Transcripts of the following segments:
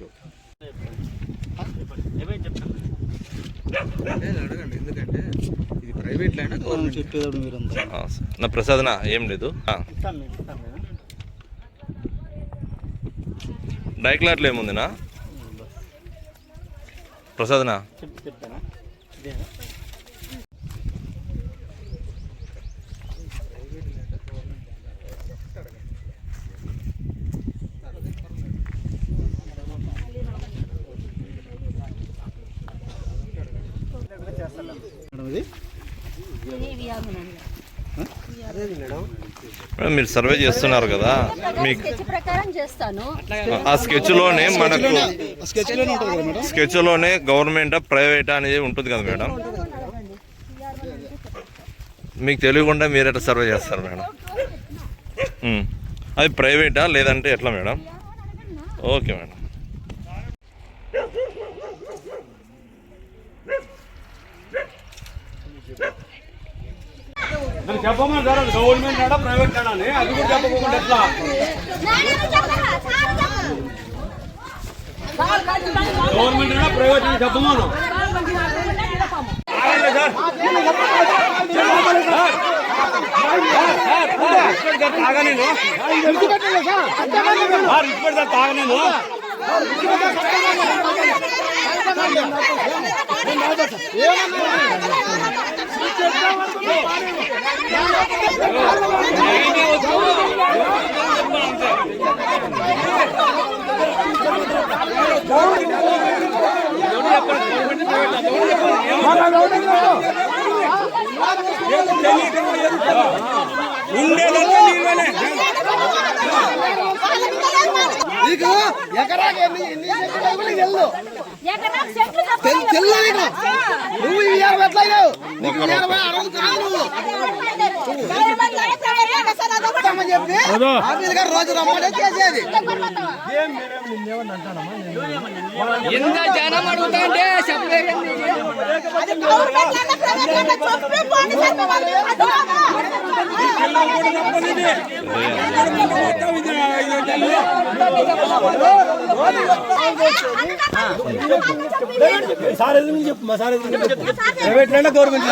Okay అడగండి, ఎందుకంటే ఇది ప్రైవేట్ ల్యాండ్ చెప్పేదాడు మీరు. నా ప్రసాదన ఏం లేదు. డైక్లాట్లు ఏముందినా ప్రసాదన? మీరు సర్వే చేస్తున్నారు కదా, మీకు ఆ స్కెచ్లోనే మనకు స్కెచ్లోనే గవర్నమెంట్ ప్రైవేట్ అనేది ఉంటుంది కదా మేడం. మీకు తెలియకుండా మీరు ఎట్లా సర్వే చేస్తారు మేడం? అది ప్రైవేటా లేదంటే ఎట్లా మేడం? Okay madam. చెప్పమని గవర్నమెంట్ ఆడా ప్రైవేట్ ఆడా అని అది కూడా చెప్పకుండా ఎట్లా? గవర్నమెంట్ ఆడా ప్రైవేట్ అని చెప్పమను. తాగా నేను తాగా నేను ఎకరాకి నువ్వు ఎట్లా నీకు చెప్పి రోజు రమ్మడే చేసేది. ఎంత జనం అడుగుతాంటే చెప్పలేదు. ప్రైవేట్ ల్యాండ్ గవర్నమెంట్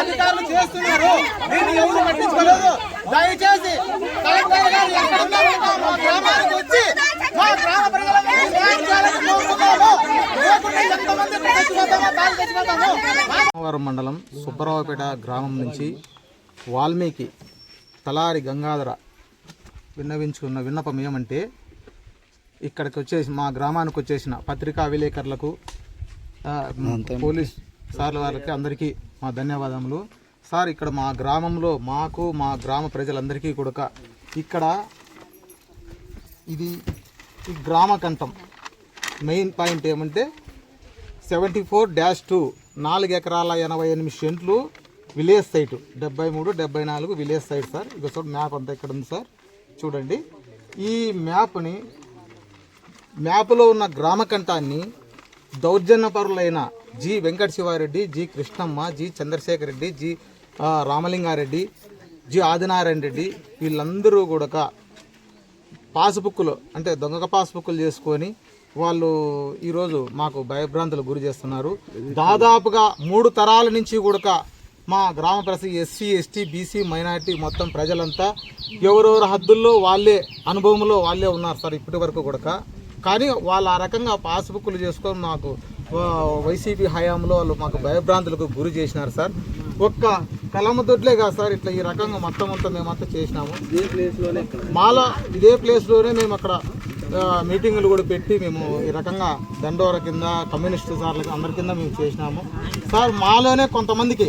అధికారులు చేస్తున్నారు, దీన్ని ఎవరు పట్టించుకోలేదు. దయచేసి కలెక్టర్ గారు మా గ్రామానికి వచ్చి మా గ్రామ ప్రజలకు మండలం సుబ్బరావుపేట గ్రామం నుంచి వాల్మీకి తలారి గంగాధర విన్నవించుకున్న విన్నపం ఏమంటే, ఇక్కడికి వచ్చేసి మా గ్రామానికి వచ్చేసిన పత్రికా విలేకరులకు, పోలీస్ సార్ల వారికి అందరికీ మా ధన్యవాదములు. సార్, ఇక్కడ మా గ్రామంలో మాకు మా గ్రామ ప్రజలందరికీ కూడా ఇక్కడ ఇది ఈ గ్రామ కంఠం మెయిన్ పాయింట్ ఏమంటే 74-2 4 ఎకరాల 88 సెంట్లు village site 73, 74 village site sir. ఇక చూడండి మ్యాప్ అంతా ఇక్కడ ఉంది సార్, చూడండి. ఈ మ్యాప్లో ఉన్న గ్రామ కంఠాన్ని దౌర్జన్యపరులైన G Venkata Sivareddy, G Krishnamma, G Chandrasekhar Reddy, G Ramalingareddy, G Adinarayana Reddy వీళ్ళందరూ కూడా పాస్బుక్లు అంటే దొంగ పాస్బుక్లు చేసుకొని వాళ్ళు ఈరోజు మాకు భయభ్రాంతులకు గురి చేస్తున్నారు. దాదాపుగా 3 తరాల నుంచి కూడా మా గ్రామ ప్రజలు ఎస్సీ ఎస్టీ బీసీ మైనారిటీ మొత్తం ప్రజలంతా ఎవరెవరి హద్దుల్లో వాళ్ళే అనుభవంలో వాళ్ళే ఉన్నారు సార్ ఇప్పటి వరకు కూడా. కానీ వాళ్ళు ఆ రకంగా పాస్బుక్లు చేసుకొని మాకు వైసీపీ హయాంలో వాళ్ళు మాకు భయభ్రాంతులకు గురి చేసినారు సార్. ఒక్క కలమదొడ్లే కాదు సార్, ఇట్లా ఈ రకంగా మొత్తం అంతా మేమంతా చేసినాము. ఇదే ప్లేస్లోనే మేము అక్కడ మీటింగులు కూడా పెట్టి మేము ఈ రకంగా దండోర కింద కమ్యూనిస్టు సార్లకి అందరి కింద మేము చేసినాము సార్. మాలోనే కొంతమందికి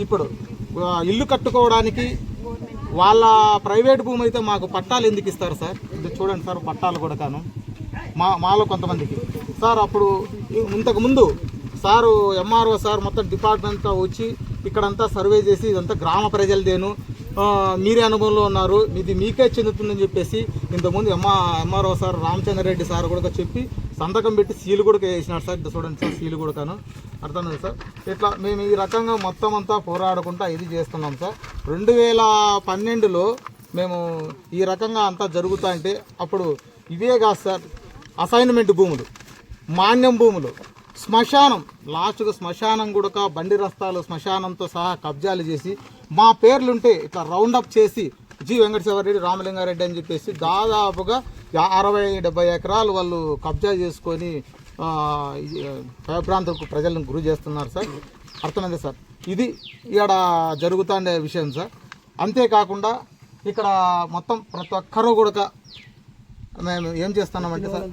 ఇప్పుడు ఇల్లు కట్టుకోవడానికి వాళ్ళ ప్రైవేట్ భూమి అయితే మాకు పట్టాలు ఎందుకు ఇస్తారు సార్? ఇది చూడండి సార్, పట్టాలు కూడా కాను మాలో కొంతమందికి సార్. అప్పుడు ఇంతకుముందు సారు ఎంఆర్ఓ సార్ మొత్తం డిపార్ట్మెంట్తో వచ్చి ఇక్కడంతా సర్వే చేసి ఇదంతా గ్రామ ప్రజలదేను, మీరే అనుభవంలో ఉన్నారు, ఇది మీకే చెందుతుందని చెప్పేసి ఇంతకుముందు ఎంఆర్ఓ సార్ రామచంద్రరెడ్డి సార్ కూడా చెప్పి సంతకం పెట్టి సీలు కూడా వేసినాడు సార్. ఇది చూడండి సార్, సీలు కూడా కాను అర్థమైంది సార్. ఇట్లా మేము ఈ రకంగా మొత్తం అంతా పోరాడుకుంటా ఇది చేస్తున్నాం సార్. 2012లో మేము ఈ రకంగా అంతా జరుగుతా అంటే అప్పుడు ఇవే కాదు సార్, అసైన్మెంట్ భూములు, మాన్యం భూములు, శ్మశానం, లాస్ట్గా శ్మశానం కూడా బండి రస్తాలు శ్మశానంతో సహా కబ్జాలు చేసి మా పేర్లుంటే ఇట్లా రౌండప్ చేసి జి వెంకటేశ్వరరెడ్డి రామలింగారెడ్డి అని చెప్పేసి దాదాపుగా 60-70 ఎకరాలు వాళ్ళు కబ్జా చేసుకొని భయభ్రాంతులకు ప్రజలను గురి చేస్తున్నారు సార్. అర్థమైంది సార్, ఇది ఇక్కడ జరుగుతుండే విషయం సార్. అంతేకాకుండా ఇక్కడ మొత్తం ప్రతి ఒక్కరూ కూడా మేము ఏం చేస్తున్నామంటే సార్,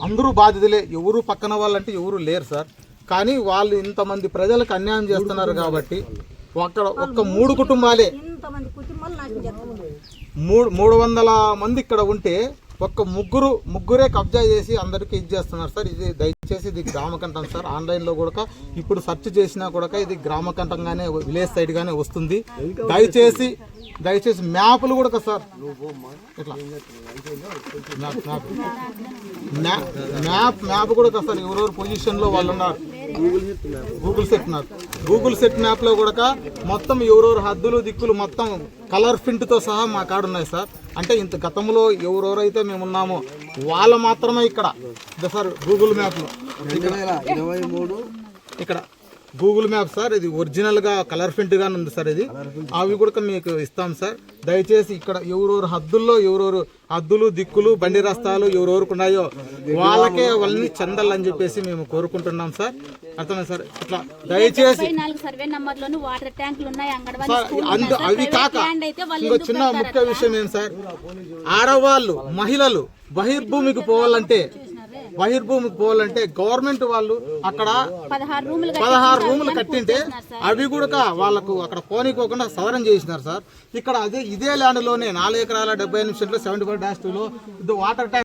అందరూ బాధితులే, ఎవరు పక్కన వాళ్ళంటే ఎవరు లేరు సార్. కానీ వాళ్ళు ఇంతమంది ప్రజలకు అన్యాయం చేస్తున్నారు కాబట్టి అక్కడ ఒక్క 3 కుటుంబాలే 300 మంది ఇక్కడ ఉంటే ఒక్క ముగ్గురే కబ్జా చేసి అందరికీ ఇది చేస్తున్నారు సార్. ఇది దయచేసి ఇది గ్రామకంఠం సార్. ఆన్లైన్లో కూడా ఇప్పుడు సెర్చ్ చేసినా కూడా ఇది గ్రామకంఠంగానే విలేజ్ సైడ్గానే వస్తుంది. దయచేసి మ్యాప్లు కూడా సార్, ఇట్లా మ్యాప్ కూడా సార్ ఎవరెవరు పొజిషన్లో వాళ్ళు ఉన్నారు. గూగుల్ సెట్ మ్యాప్లో కూడా మొత్తం ఎవరెవరు హద్దులు దిక్కులు మొత్తం కలర్ ప్రింట్తో సహా మా కాడ ఉన్నాయి సార్. అంటే ఇంత గతంలో ఎవరెవరైతే మేము ఉన్నామో వాళ్ళ మాత్రమే ఇక్కడ సార్ గూగుల్ మ్యాప్లో ఇక్కడ గూగుల్ మ్యాప్ సార్. ఇది ఒరిజినల్గా కలర్ ప్రింట్గానే ఉంది సార్. ఇది అవి కూడా మీకు ఇస్తాం సార్. దయచేసి ఇక్కడ ఎవరెవరు హద్దులు దిక్కులు బండి రస్తాలు ఎవరెవరికి ఉన్నాయో వాళ్ళకే వాళ్ళని చెందాలని చెప్పేసి మేము కోరుకుంటున్నాం సార్. అర్థమైంది సార్. ఇట్లా దయచేసి అవి కాక ఇంకో చిన్న ముఖ్య విషయం ఏం సార్, ఆడవాళ్ళు మహిళలు బహిర్భూమికి పోవాలంటే గవర్నమెంట్ వాళ్ళు అక్కడ 16 రూములు కట్టింటే అవి కూడా వాళ్ళకు అక్కడ పోనీకోకుండా సవరణ చేసినారు సార్. ఇక్కడ ఇదే ల్యాండ్ లోనే 4 ఎకరాల 75 సెంట్లు 75-2లో వాటర్ ట్యాంక్